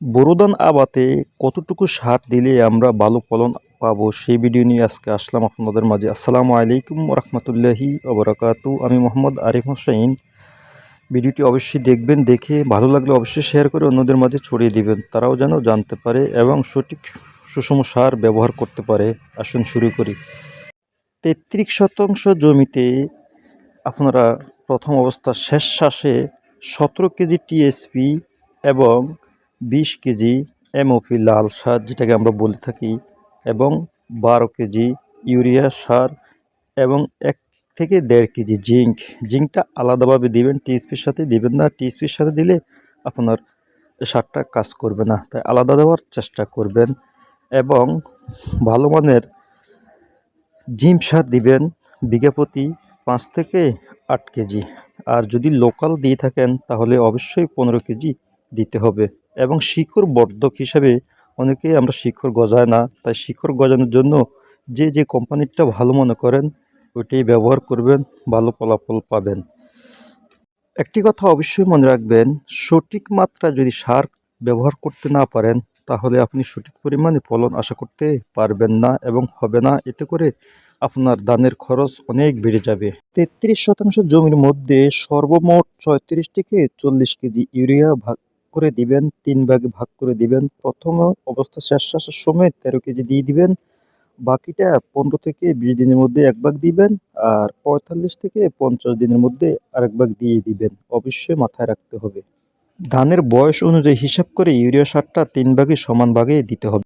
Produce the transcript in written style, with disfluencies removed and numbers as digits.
বোরো ধান আবাদে কতটুকু সার দিলে আমরা ভালো ফলন পাবো সেই ভিডিও নিয়ে আজকে আসলাম আপনাদের মাঝে। আসসালামু আলাইকুম রহমতুল্লাহি ওবরাকাতু। আমি মোহাম্মদ আরিফ হোসেন। ভিডিওটি অবশ্যই দেখবেন, দেখে ভালো লাগলে অবশ্যই শেয়ার করে অন্যদের মাঝে ছড়িয়ে দিবেন, তারাও যেন জানতে পারে এবং সঠিক সুষম সার ব্যবহার করতে পারে। আসুন শুরু করি। 33 শতাংশ জমিতে আপনারা প্রথম অবস্থা শেষ শ্বাসে 17 কেজি টিএসপি এবং 20 কেজি এমওপি লাল সার, যেটাকে আমরা বলে থাকি, এবং 12 কেজি ইউরিয়া সার এবং 1 থেকে 1.5 কেজি জিঙ্কটা আলাদাভাবে দিবেন, টিএসপির সাথে দিবেন না। টিএসপির সাথে দিলে আপনার সারটা কাজ করবে না, তাই আলাদা দেওয়ার চেষ্টা করবেন। এবং ভালো মানের জিম সার দিবেন বিঘা প্রতি 5 থেকে 8 কেজি। আর যদি লোকাল দিয়ে থাকেন তাহলে অবশ্যই 15 কেজি দিতে হবে। এবং শিকড় বর্ধক হিসাবে অনেকেই আমরা শিকড় গজায় না, তাই শিকড় গজানোর জন্য যে কোম্পানিটা ভালো মনে করেন ওইটাই ব্যবহার করবেন, ভালো ফলাফল পাবেন। একটি কথা অবশ্যই মনে রাখবেন, সঠিক মাত্রা যদি সার ব্যবহার করতে না পারেন তাহলে আপনি সঠিক পরিমাণে ফলন আশা করতে পারবেন না এবং হবে না। এতে করে আপনার ধানের খরচ অনেক বেড়ে যাবে। 33 শতাংশ জমির মধ্যে সর্বমোট 34 থেকে 40 কেজি ইউরিয়া ভাগ করে দিবেন, 3 ভাগে ভাগ করে দিবেন। প্রথম অবস্থা শেষ শ্বাসের সময় 13 কেজি দিয়ে দিবেন, বাকিটা 15 থেকে 20 দিনের মধ্যে 1 ভাগ দিবেন, আর 45 থেকে 50 দিনের মধ্যে আরেক ভাগ দিয়ে দিবেন। অবশ্যই মাথায় রাখতে হবে, ধানের বয়স অনুযায়ী হিসাব করে ইউরিয়া সারটা 3 ভাগে সমান ভাগে দিতে হবে।